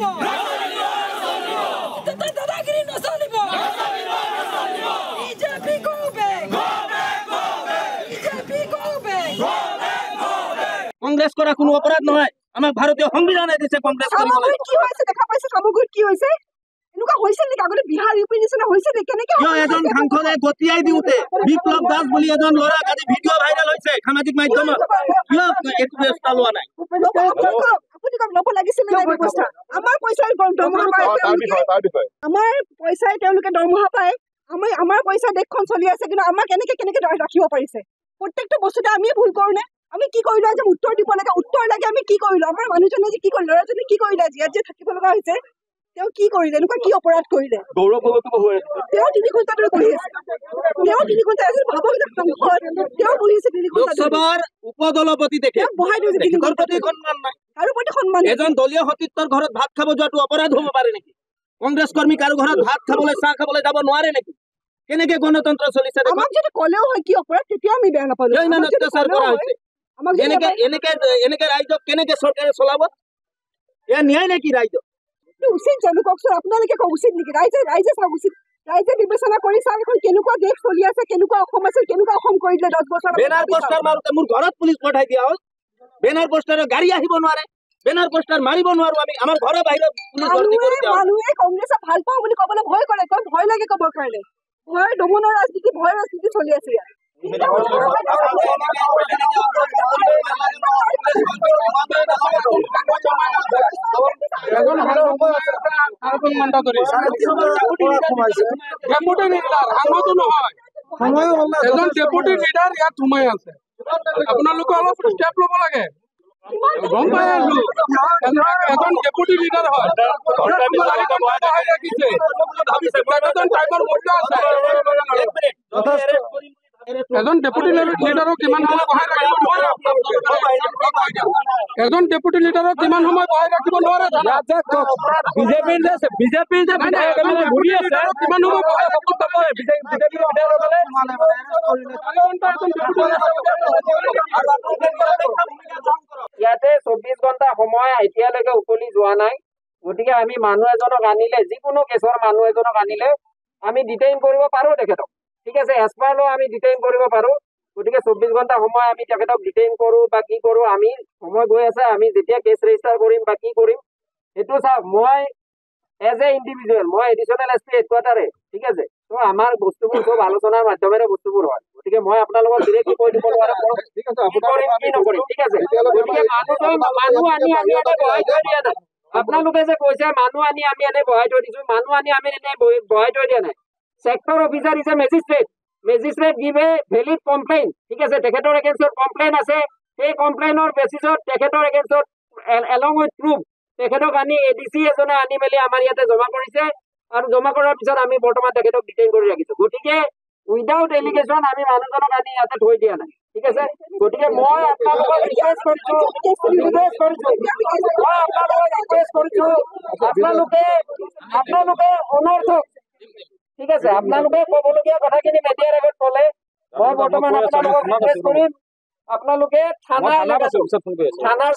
নচলিব দাদাগিৰি নচলিব BJP go back BJP go back Congress কৰা কোনো অপৰাধ নহয় আমাক ভাৰতীয় সংবিধানে দিছে কংগ্ৰেস কৰিবলৈ কি হৈছে দেখা পাইছে সামগ্ৰীত কি হৈছে এনেকুৱা হৈছে নেকি আগতে বিহাৰ ইউপি নিচিনা হৈছে নেকি কেনেকৈ এজন সাংসদে গতিয়াই দিওঁতে বিপ্লৱ দাস বুলি এজন ল'ৰাক আজি ভিডিঅ' ভাইৰেল হৈছে সামাজিক মাধ্যমত কিয় একো ব্যৱস্থা লোৱা নাই আপুনি ল'ব লাগিছিল নাই ব্যৱস্থা আমাৰ পইচাৰ দৰমহা পায় আমাৰ পইচাই তেওঁলোকে দৰমহা পায় আমাৰ পইচা দেশখন চলি আছে কিন্তু আমাক কেনেকে ৰাখিব পাৰিছে প্ৰত্যেকটো বস্তুতে আমি ভুল কৰোঁ নে আমি কি কৰিলো আজি উত্তৰ দিব লাগে উত্তৰ লাগে আমি কি কৰিলো আমাৰ মানুহজনে যে কি কৰিলে ল'ৰাজনে কি কৰিলে আজি ইয়াত যে থাকিব লগা হৈছে তেওঁ কি কৰিলে এনেকুৱা কি অপৰাধ কৰিলে গৌৰৱ তেওঁ 3 ঘণ্টা ধৰি বহি আছে তেওঁ 3 ঘণ্টা আছিল ভাবক তেওঁ বহি আছে 3 ঘণ্টা লোকসভাৰ উপদলপতি দেখে বহাই দিছে 3 ঘণ্টা প্ৰতি সন্মান নাই কাৰো প্ৰতি সন্মান এজন দলীয় সতীৰ্থৰ ঘৰত ভাত খাব যোৱাটো অপৰাধ হ'ব পাৰে নেকি কংগ্ৰেছ কৰ্মী কাৰো ঘৰত ভাত খাবলৈ চাহ খাবলৈ যাব নোৱাৰে নেকি কেনেকে গণতন্ত্ৰ চলিছে আমাক যদি ক'লেও হয় কি অপৰাধ তেতিয়া আমি বেয়া নাপালো ইমান অত্যাচাৰ কৰা হৈছে এনেকে ৰাইজক কেনেকে চৰকাৰে চলাব এয়া ন্যায় নেকি ৰাইজক উচিত জানো কওকচোন আপোনালোকে কওক উচিত নেকি ৰাইজে চাওক উচিত ৰাইজে বিবেচনা কৰি চাওক এখন কেনেকুৱা দেশ চলি আছে কেনেকুৱা অসম আছিল কেনেকুৱা অসম কৰি দিলে 10 বছৰ বেনাৰ পোষ্টাৰ মাৰোতে মোৰ ঘৰত পুলিচ পঠাই দিয়া হ'ল বেনাৰ পোষ্টাৰৰ গাড়ী আহিব নোৱাৰে বেনাৰ পোষ্টাৰ মাৰিব নোৱাৰো আমি আমাৰ ঘৰৰ বাহিৰত পুলিচ ভৰ্তি কৰি দিয়া মানুহে কংগ্ৰেছক ভাল পাওঁ বুলি ক'বলৈ ভয় কৰে ভয় লাগে ক'বৰ কাৰণে ভয় দমনৰ ৰাজনীতি ভয় ৰাজনীতি চলি আছে ইয়াত ডেপুটি লিডাৰ ইয়াত সোমাই আছে আপোনালোকে অলপ ষ্টেপ ল'ব লাগে গম পাই আছো এজন ডেপুটি লিডাৰ হয় ৰাখিছে এজন ডেপুটি লিডাৰক কিমান সময় বহাই ৰাখিব নোৱাৰে এজন ডেপুটি লিডাৰক কিমান সময় বহাই ৰাখিব নোৱাৰে বিজেপিৰ যে বিধায়ক ঘূৰি আছে কিমান সময় বহাই ইয়াতে 24 ঘণ্টা সময় এতিয়ালৈকে উকলি যোৱা নাই গতিকে আমি মানুহ এজনক আনিলে যিকোনো কেছৰ মানুহ এজনক আনিলে আমি ডিটেইন কৰিব পাৰো তেখেতক ঠিক আছে এছপাৰ ল আমি ডিটেইন কৰিব পাৰো গতিকে 24 ঘণ্টা সময় আমি তেখেতক ডিটেইন কৰো বা কি কৰো আমি সময় গৈ আছে আমি যেতিয়া কেছ ৰেজিষ্টাৰ কৰিম বা কি কৰিম সেইটো চাওক মই এজ এ ইণ্ডিভিজুৱেল মই এডিশ্যনেল এছ পি হেডকোৱাৰ্টাৰে ঠিক আছে তো আমাৰ বস্তুবোৰ চব আলোচনাৰ মাধ্যমেৰে বস্তুবোৰ হয় গতিকে মই আপোনালোকক ডিৰেক্টলি কৈ দিব নোৱাৰো ঠিক আছে কি নকৰিম ঠিক আছে গতিকে মানুহ আনি আমি এটা বহাই থৈ দিয়া নাই আপোনালোকে যে কৈছে মানুহ আনি আমি এনে বহাই থৈ দিছো মানুহ আনি আমি এনে বহাই থৈ দিয়া নাই sector officer is a magistrate give a valid complain ঠিক আছে তেখেতৰ এগেইনষ্টত কমপ্লেইন আছে সেই কমপ্লেইনৰ বেচিছত তেখেতৰ এগেইনষ্টত এলং উইথ প্ৰুফ তেখেতক আনি এডিচি এজনে আনি মেলি আমাৰ ইয়াতে জমা কৰিছে আৰু জমা কৰাৰ পিছত আমি বৰ্তমান তেখেতক ডিটেইন কৰি ৰাখিছো গতিকে উইদাউট এলিগেশ্যন আমি মানুহজনক আনি ইয়াতে থৈ দিয়া নাই ঠিক আছে গতিকে মই আপোনালোকক ৰিকুৱেষ্ট কৰিছো আপোনালোকে অনৰ্থক ঠিক আছে আপোনালোকে ক'বলগীয়া কথাখিনি মেডিয়াৰ আগত ক'লে মই বৰ্তমান আপোনালোকক ৰিকুৱেষ্ট কৰিম আপোনালোকে থানাৰ